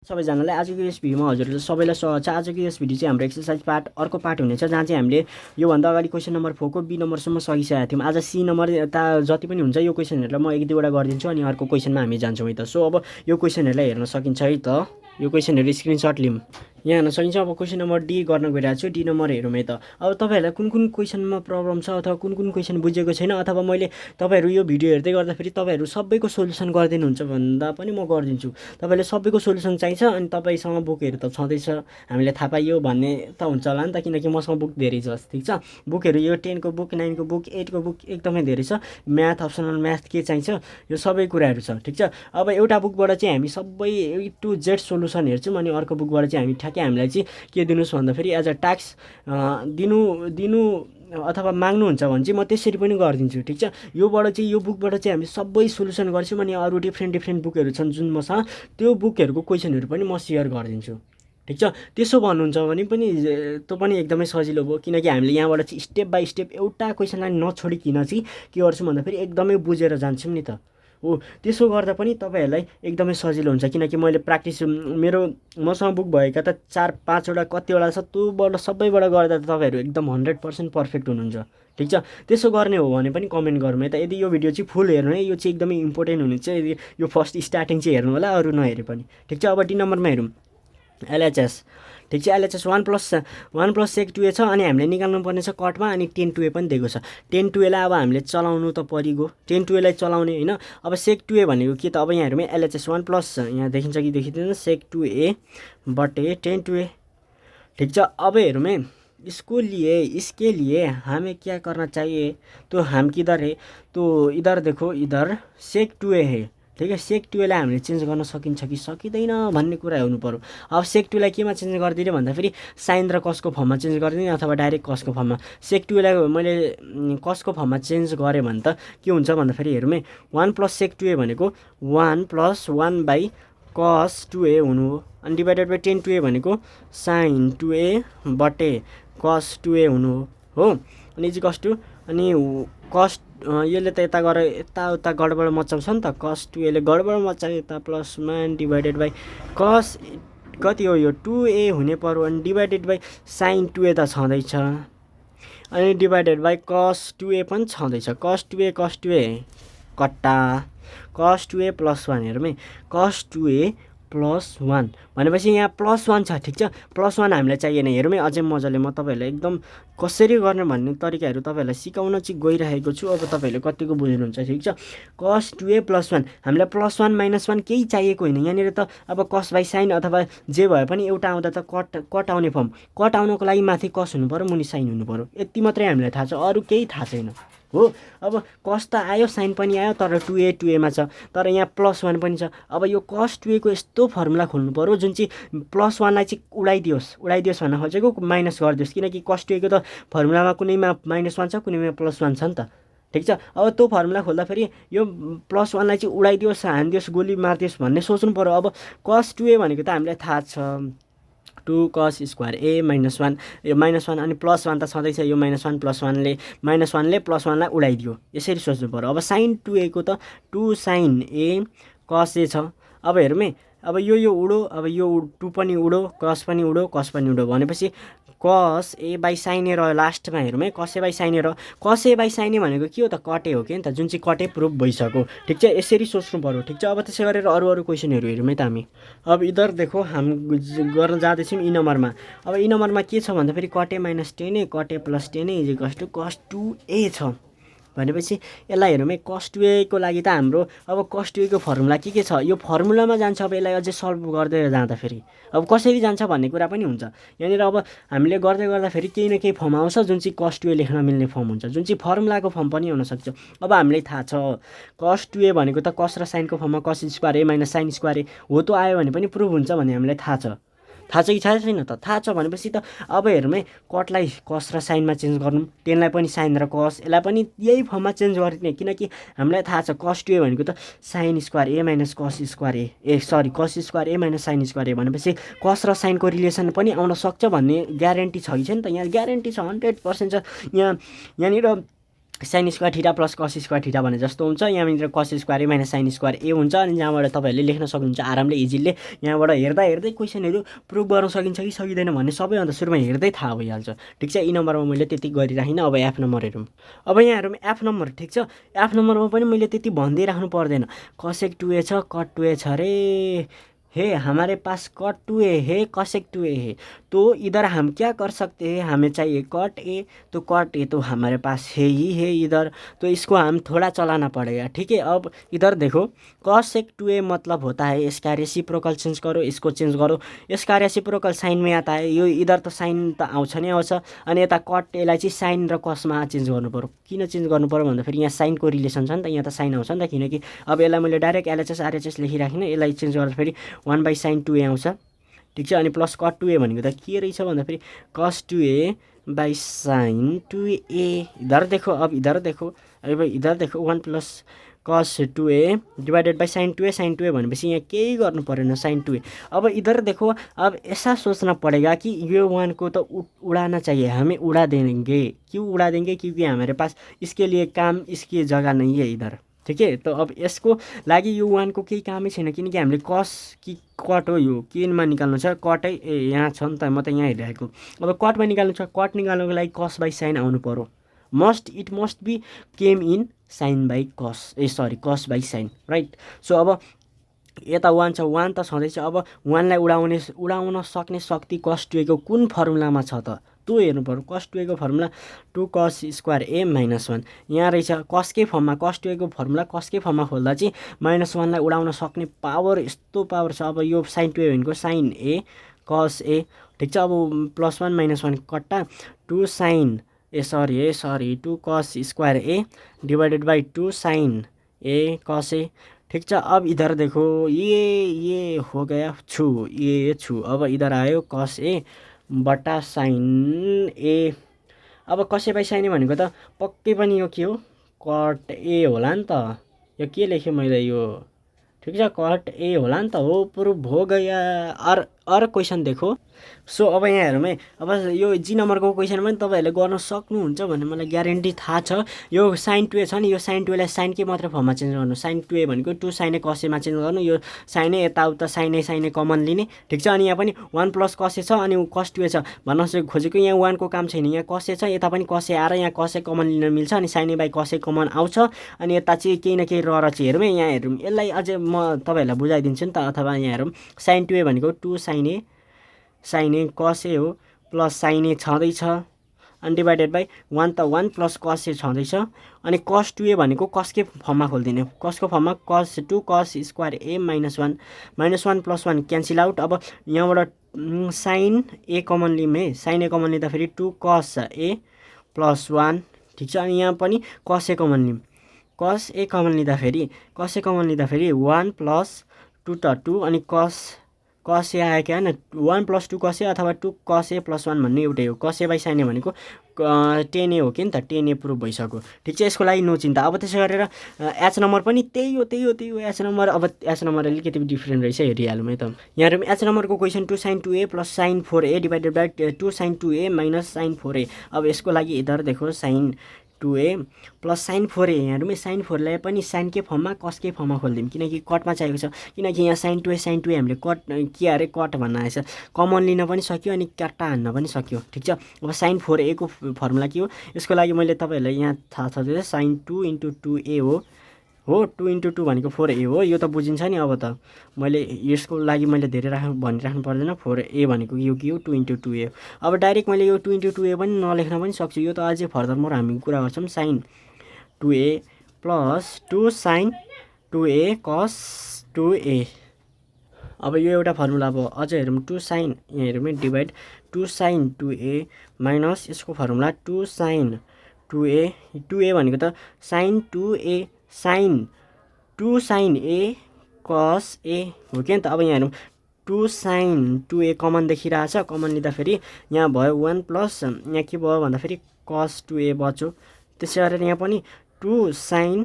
सबैजनालाई आजको यस भिडियोमा हजुरहरुलाई सबैलाई स्वागत छ। आजको यस भिडियो चाहिँ हाम्रो एक्सरसाइज पार्ट अर्को पार्ट हुनेछ, जहाँ चाहिँ हामीले योभन्दा अगाडि क्वेसन नम्बर 4 को बी नम्बरसम्म सकिसकेका थियौँ। आज सी नम्बर यता जति पनि हुन्छ यो क्वेसनहरुलाई म एक दुईवटा गरिदिन्छु अनि अर्को क्वेसनमा हामी जान्छौँ है त। सो अब यो क्वेसनहरुलाई हेर्न सकिन्छ है त। यो क्वेसनहरु स्क्रिनशट लिऊँ। यहाँ हेर्न सकिन्छ। अब क्वेसन नम्बर डी गर्न गइरहेको छु। डी नम्बर हेरौँ है त। अब तपाईहरुलाई कुन कुन क्वेसनमा प्रब्लम छ अथवा कुन कुन क्वेसन बुझेको छैन अथवा मैले तपाईहरु यो भिडियो हेर्दै गर्दाखेरि तपाईहरु सबैको सोलुसन गरिदिनुहुन्छ भन्दा पनि म गरिदिन्छु। तपाईले सबैको सोलुसन चाहिन्छ अनि तपाईसँग बुकहरु त छँदैछ, हामीले थाहा पाइयो भन्ने त हुन्छ होला नि त, किनकि मसँग बुक धेरै छ। ठीक छ, बुकहरु यो 10 को बुक, 9 को बुक, 8 को बुक एकदमै धेरै छ। म्याथ अप्सनल म्याथ के चाहिन्छ यो सबै कुराहरु छ। ठीक छ, अब एउटा बुकबाट चाहिँ हामी सबै ए टु जेड सोलुसन हेर्छौँ अनि अर्को बुकबाट चाहिँ हामी ठ्याक्कै हामीलाई चाहिँ के दिनुस् भन्दाखेरि एज अ टास्क दिनु अथवा माग्नुहुन्छ भने चाहिँ म त्यसरी पनि गरिदिन्छु। ठीक छ, योबाट चाहिँ यो बुकबाट चाहिँ हामी सबै सोलुसन गर्छौँ अनि अरू डिफ्रेन्ट बुकहरु छन् जुन मसँग, त्यो बुकहरुको क्वेसनहरु पनि म सेयर गरिदिन्छु। ठीक छ, त्यसो भन्नुहुन्छ भने पनि त्यो पनि एकदमै सजिलो भयो, किनकि हामीले यहाँबाट चाहिँ स्टेप बाइ स्टेप एउटा क्वेसनलाई नछोडिकिन चाहिँ के गर्छौँ भन्दाखेरि एकदमै बुझेर जान्छौँ नि त। हो, त्यसो गर्दा पनि तपाईहरुलाई एकदमै सजिलो हुन्छ, किनकि मैले प्र्याक्टिस मसँग बुक भएका त 4-5 वटा कतिवटा छ, त्योबाट सबैबाट गर्दा त तपाईहरु एकदम 100% पर्फेक्ट हुनुहुन्छ। ठीक छ, त्यसो गर्ने हो भने पनि कमेन्ट गरौँ है त। यदि यो भिडियो चाहिँ फुल हेर्नु है, यो चाहिँ एकदमै इम्पोर्टेन्ट हुनेछ। यदि यो फर्स्ट स्टार्टिङ चाहिँ हेर्नु होला, अरू नहेरे पनि। ठीक छ, अब डी नम्बरमा हेरौँ एलएचएस। ठीक छ, एलएचएस 1 प्लस सेक 2a छ अनि हामीले निकाल्नु पर्ने छ कटमा, अनि 10 2a पनि दिएको छ। 10 2a लाई अब हामीले चलाउनु त परिगयो, 10 2a लाई चलाउने हैन। अब सेक 2a भनेको के त, अब यहाँ हेरौँ एलएचएस 1 प्लस, यहाँ देखिन्छ कि देखिदैन, सेक 2a बटे 10 2a। ठीक छ, अब हेरौँ है, इसके लिए हमें क्या करना चाहिए, तो हम किधर है, तो इधर देखो, इधर सेक 2a है। ठीक है, सेक 2a लाई हामीले चेन्ज गर्न सकिन्छ कि सकिदैन भन्ने कुरा हुनु पर्यो। अब सेक 2 लाई केमा चेन्ज गरिदिने भन्दाखेरि साइन र कसको फर्ममा चेन्ज गरिदिने अथवा डाइरेक्ट कसको फर्ममा। सेक 2 लाई मैले कसको फर्ममा चेन्ज गरेँ भने त के हुन्छ भन्दाखेरि हेरौँ है, 1 प्लस सेक 2a भनेको 1 प्लस 1 बाई कस 2a हुनु हो, अनि डिभाइडेड बाई 10 2a भनेको साइन 2a बटे कस 2a हुनु हो। अनि इज कस टु, अनि कस यसले त यता गएर यताउता गडबड मचाउँछ नि त, कस 2a ले गडबड मचायो यता, प्लसमा डिभाइडेड बाई कस कति हो यो 2a हुने पर्यो, अनि डिभाइडेड बाई साइन 2a त छँदैछ, अनि डिभाइडेड बाई कस 2a पनि छँदैछ। कस 2a कट्टा कस 2a प्लस 1 हेरौँ है, कस 2a प्लस 1 भनेपछि यहाँ प्लस 1 छ। ठीक छ, प्लस 1 हामीलाई चाहिएन। हेरौँ है अझै मजाले, म तपाईहरुलाई एकदम कसरी गर्ने भन्ने तरिकाहरू तपाईहरुलाई सिकाउन चाहिँ गइरहेको छु। अब तपाईहरुले कतिको बुझ्नुहुन्छ। ठीक छ, कस 2a प्लस 1, हामीलाई प्लस 1 माइनस 1 केही चाहिएको होइन। यहाँनिर त अब कस बाई साइन अथवा जे भए पनि एउटा आउँदा त कट आउने फर्म, कट आउनको लागि माथि कस हुनु पर्यो, मुनि साइन हुनु पर्यो, यति मात्रै हामीलाई थाहा छ, अरू केही थाहा छैन। हो, अब कस त आयो, साइन पनि आयो, तर 2a मा छ, तर यहाँ प्लस 1 पनि छ। अब यो कस 2a को यस्तो फर्मुला खोल्नु पर्यो जुन चाहिँ प्लस 1 लाई चाहिँ उडाइदियोस् भन्न खोजेको, माइनस गरिदियोस्, किनकि कस 2a को त फर्मुलामा कुनैमा माइनस 1 छ, कुनैमा प्लस 1 छ नि त। ठीक छ, अब त्यो फर्मुला खोल्दाखेरि यो प्लस 1 लाई चाहिँ उडाइदियोस्, हानिदियोस्, गोली मारिदियोस् भन्ने सोच्नु पर्यो। अब कस 2a भनेको त हामीलाई थाहा छ 2 cos स्क्वायर a माइनस 1, यो माइनस 1 अनि प्लस 1 त छँदैछ, यो माइनस 1 प्लस 1 ले माइनस 1 ले प्लस 1 लाई उडाइदियो, यसरी सोच्नु पर्यो। अब साइन 2a को त 2 साइन a कस a छ। अब हेरौँ है, अब यो उडो, अब यो 2 पनि उडो, कस पनि उडो, कस पनि उडो भनेपछि कस a बाई साइन a रह्यो लास्टमा। हेरौँ है, कस a बाई साइन a रह्यो, कस a बाई साइन a भनेको के हो त, कटे हो के नि त, जुन चाहिँ कटे प्रुफ भइसक्यो। ठीक छ, यसरी सोच्नु पर्यो। ठीक छ, अब त्यसै गरेर अरू क्वेसनहरु हेरौँ है त हामी। अब इधर देखो, हम गर्न जाँदैछौँ ई नम्बरमा। अब ई नम्बरमा के छ भन्दाखेरि कटे माइनस 10a कटे plus 10a is equals to कस 2a छ भनेपछि यसलाई हेरौँ है, कस 2a को लागि त हाम्रो अब कस 2a को फर्मुला के छ, यो फर्मुलामा जान्छ। अब यसलाई अझै सल्भ गर्दै जाँदाखेरि अब कसरी जान्छ भन्ने कुरा पनि हुन्छ। यहाँनिर अब हामीले गर्दाखेरि केही न केही फर्म आउँछ जुन चाहिँ कस 2a लेख्न मिल्ने फर्म हुन्छ, जुन चाहिँ फर्मुलाको फर्म पनि हुनसक्छ। अब हामीलाई थाहा छ कस 2a भनेको त कस र साइनको फर्ममा कस square a minus sine square a हो, त्यो आयो भने पनि प्रुभ हुन्छ भन्ने हामीलाई थाहा छ कि छैन त, थाहा छ भनेपछि त अब हेरौँ है, कटलाई कस र साइनमा चेन्ज गर्नु, 10 लाई पनि साइन र कस, यसलाई पनि यही फर्ममा चेन्ज गरिदिने, किनकि हामीलाई थाहा छ कस 2a भनेको त sine square a minus cos square a, कस square a minus sine square a भनेपछि कस र साइनको रिलेसन पनि आउन सक्छ भन्ने ग्यारेन्टी छ कि छैन त, यहाँ ग्यारेन्टी छ, 100% छ। यहाँनिर sine square theta plus cos square theta भने जस्तो हुन्छ। यहाँनिर कस square A minus sign square ए हुन्छ। अनि जहाँबाट तपाईँहरूले लेख्न सक्नुहुन्छ आरामले इजिली। यहाँबाट हेर्दै क्वेसनहरू प्रुभ गर्न सकिन्छ कि सकिँदैन भन्ने सबैभन्दा सुरुमा हेर्दै थाहा भइहाल्छ। ठिक छ, ई नम्बरमा मैले त्यति गरिराखिनँ। अब एफ नम्बर हेरौँ। अब यहाँ हेरौँ एफ नम्बर। ठिक छ, एफ नम्बरमा पनि मैले त्यति भन्दै राख्नु पर्दैन। कसेक 2a छ, कट 2a छ रे। हे हमारे पास कट 2a है, कसेक 2a है, तो इधर हम क्या कर सकते हैं, हमें चाहिए कट ए, तो कट ए तो हमारे पास है ही है इधर, तो इसको हम थोड़ा चलाना पड़ेगा। ठीक है, अब इधर देखो कसेक 2a मतलब होता है इसका रेसिप्रोकल चेंज करो, इसको चेंज करो, इसका रेसिप्रोकल साइन में आता है। यो इधर त साइन त आउँछ नै आउँछ। अनि यता कट एलाई चाहिँ साइन र कसमा चेन्ज गर्नु पर्यो। किन चेन्ज गर्नु पर्यो भन्दाखेरि यहाँ साइनको रिलेसन छ नि त, यहाँ त साइन आउँछ नि त। किनकि अब यसलाई मैले डाइरेक्ट एलएचएस आरएचएस लेखिराखिनँ, यसलाई चेन्ज गर्दाखेरि 1/sin 2a आउँछ। ठिक छ, अनि प्लस कट 2a भनेको त के रहेछ भन्दाखेरि कस 2a/sin 2a। इधर देखो, अब इधर देखो, अब इधर देखो 1 plus cos 2a divided by sine 2a। Sign 2a भनेपछि यहाँ केही गर्नु परेन, साइन 2a। अब इधर देखो, अब ऐसा सोचना पड़ेगा कि ये 1 को तो उड़ाना चाहिए, हमें उड़ा देंगे। क्यों उड़ा देंगे? क्योंकि हमारे पास इसके लिए काम, इसकी जगह नहीं है इधर। ठीक है, तो अब यसको लागि यो 1 को केही कामै छैन, किनकि हामीले कस कि कट हो, यो केमा निकाल्नु छ, कटै यहाँ छ नि त, म त यहाँ हेरिरहेको। अब कटमा निकाल्नु छ, कट निकाल्नुको लागि कस बाई साइन आउनु पर्यो। It must be came in sine by cos, cos by sine, right. So अब यता 1 छ, 1 त छँदैछ। अब 1लाई उडाउन सक्ने शक्ति कस 2a को कुन फर्मुलामा छ त, त्यो हेर्नु पर्यो। कस 2a को formula 2 cos square a minus 1 यहाँ रहेछ। कसकै फर्ममा, कस 2a को फर्मुला कसकै फर्ममा खोल्दा चाहिँ -1लाई उडाउन सक्ने पावर, यस्तो पावर छ। अब यो साइन 2a भनेको साइन a कस a। ठिक छ, अब +1 -1 कट्टा 2 sine 2 cos square a divided by 2 sine a cos a। ठीक छ, अब इधर देखो, ये हो गया ये छू। अब इधर आयो कस ए बटा साइन ए। अब कस ए बाई साइन ए भनेको त पक्कै पनि यो के हो, कट ए होला नि त। यो के लेखेँ मैले यो, ठिक छ, कट ए होला नि त। हो, प्रुभ हो गया। अर क्वेसन देखो। सो अब यहाँ हेरौँ है। अब यो जी नम्बरको क्वेसन पनि तपाईँहरूले गर्न सक्नुहुन्छ भन्ने मलाई ग्यारेन्टी थाहा छ। यो साइन 2a छ नि, यो साइन 2a लाई साइनकै मात्र फर्ममा चेन्ज गर्नु। साइन 2a भनेको 2 साइन ए कस एमा चेन्ज गर्नु। यो साइन ए यताउता साइन ए कमन लिने। ठिक छ, अनि यहाँ पनि 1 प्लस कस ए छ, अनि कस 2a छ। भन्न खोजेको यहाँ 1 को काम छैन, यहाँ कस ए छ, यता पनि कस ए आएर यहाँ कस ए कमन लिन मिल्छ। अनि sign A by cos A common आउँछ। अनि यता चाहिँ केही न केही रहेर चाहिँ हेरौँ है। यहाँ हेरौँ, यसलाई अझै म तपाईँहरूलाई बुझाइदिन्छु नि त। अथवा यहाँ हेरौँ, साइन 2a भनेको 2 साइन ए कस ए हो, प्लस साइन ए छँदैछ, अनि डिभाइडेड बाई 1 त 1 प्लस कस ए छँदैछ। अनि कस 2a भनेको कसकै फर्ममा खोलिदिने, कसको फर्ममा, कस 2 कस स्क्वायर ए -1 +1 क्यान्सल आउट। अब यहाँबाट साइन ए कमन लिम है, साइन ए कमन लिँदाखेरि 2 कस ए +1। ठिक छ, अनि यहाँ पनि कस ए कमन लिम, कस ए कमन लिँदाखेरि 1 प्लस 2 त 2, अनि कस ए आयो क्या, 1 प्लस 2 कस ए अथवा 2 कस ए +1 भन्ने एउटै हो। कस ए बाई साइन ए भनेको 10a हो कि नि त, 10a प्रुभ भइसक्यो। ठिक छ, यसको लागि नो चिन्ता। अब त्यसै गरेर एच नम्बर पनि त्यही हो एच नम्बर। अब एच नम्बर अलिकति डिफ्रेन्ट रहेछ, हेरिहालौँ है त। यहाँ हेरौँ, एच नम्बरको question 2 sine 2a plus sine 4a divided by 2 sine 2a minus sine 4a। अब यसको लागि इधर देखो sign 2a plus sine 4a। यहाँ हेरौँ, साइन 4लाई पनि साइनकै फर्ममा कसकै फर्ममा खोलिदिउँ, किनकि कटमा चाहिएको छ। किनकि यहाँ साइन 2a हामीले कट के अरे कट भन्न आएछ, कमन लिन पनि सक्यो अनि काट्टा हान्न पनि सक्यो। ठिक छ, अब साइन 4a को फर्मुला के हो, यसको लागि मैले तपाईँहरूलाई यहाँ थाहा छ, साइन 2 × 2a हो 2 × 2 भनेको 4a हो। यो त बुझिन्छ नि। अब त मैले यसको लागि मैले धेरै भनिराख्नु पर्दैन, 4a भनेको यो के हो, 2 × 2a हो। अब डाइरेक्ट मैले यो 2 × 2a पनि नलेख्न पनि सक्छु। यो त अझै फर्दर मोर हामी कुरा गर्छौँ। Sign 2a plus 2 sine 2a कस 2a। अब यो एउटा फर्मुला। अब अझ हेरौँ, 2 साइन, यहाँ हेरौँ डिभाइड 2 साइन 2a माइनस यसको फर्मुला 2 साइन 2a भनेको त sine 2a sine 2 sine a cos a हो कि नि त। अब यहाँ हेरौँ, 2 साइन 2a कमन देखिरहेछ, कमन लिँदाखेरि यहाँ भयो 1 प्लस यहाँ के भयो भन्दाखेरि कस 2a बच्यो। त्यसै गरेर यहाँ पनि 2 साइन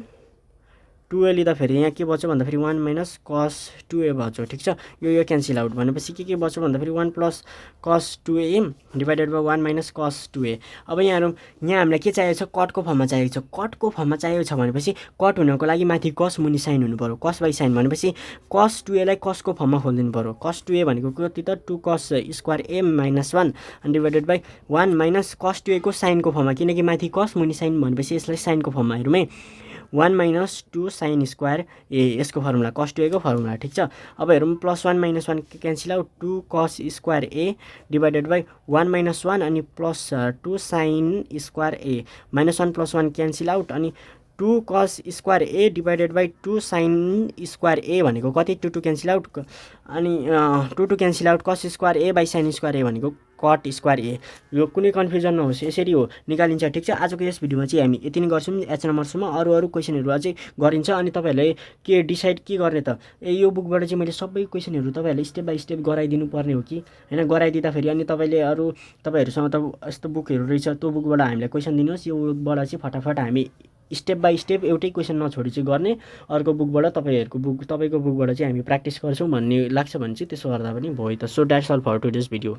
2a लिँदाखेरि यहाँ के बच्यो भन्दाखेरि 1 माइनस कस 2a बच्यो ठिक छ यो क्यान्सल आउट भनेपछि के बच्यो भन्दाखेरि 1 plus cos 2a divided by 1 minus cos 2a अब यहाँ हामीलाई के चाहिएको छ कटको फर्ममा चाहिएको छ कटको फर्ममा चाहिएको छ भनेपछि कट हुनको लागि माथि कस मुनि साइन हुनु पर्यो कस बाई साइन भनेपछि कस 2a लाई कसको फर्ममा खोलिदिनु पर्यो कस 2a भनेको कति त 2 कस स्क्वायर a माइनस 1 अनि divided by 1 minus cos 2a को साइनको फर्ममा किनकि माथि कस मुनि साइन भनेपछि यसलाई साइनको फर्ममा हेरौँ है 1 माइनस 2 साइन स्क्वायर ए यसको फर्मुला कस 2a को फर्मुला ठिक छ अब हेरौँ plus 1 minus 1 cancel out 2 cos square A divided by 1 minus 1 अनि plus 2 sine square A minus 1 plus 1 cancel out अनि 2 cos square A divided by 2 sine square A भनेको कति 2 क्यान्सल आउट अनि 2 cancel out cos square A by sine square A भनेको cot square ए यो कुनै confusion नहोस् यसरी हो निकालिन्छ ठिक छ आजको यस भिडियोमा चाहिँ हामी यति नै गर्छौँ एच नम्बरसम्म अरू क्वेसनहरू अझै गरिन्छ अनि तपाईँहरूले के डिसाइड के गर्ने त यो बुकबाट चाहिँ मैले सबै क्वेसनहरू तपाईँहरूले स्टेप बाई स्टेप गराइदिनु पर्ने हो कि हैन गराइदिँदाखेरि अनि तपाईँहरूसँग त यस्तो बुकहरू रहेछ त्यो बुकबाट हामीलाई क्वेसन दिनुहोस् यो बुकबाट चाहिँ फटाफट हामी स्टेप बाई स्टेप एउटै क्वेसन नछोडी चाहिँ गर्ने अर्को बुकबाट तपाईँको बुकबाट चाहिँ हामी प्र्याक्टिस गर्छौँ भन्ने लाग्छ भने चाहिँ त्यसो गर्दा पनि भयो त so that's all for today's video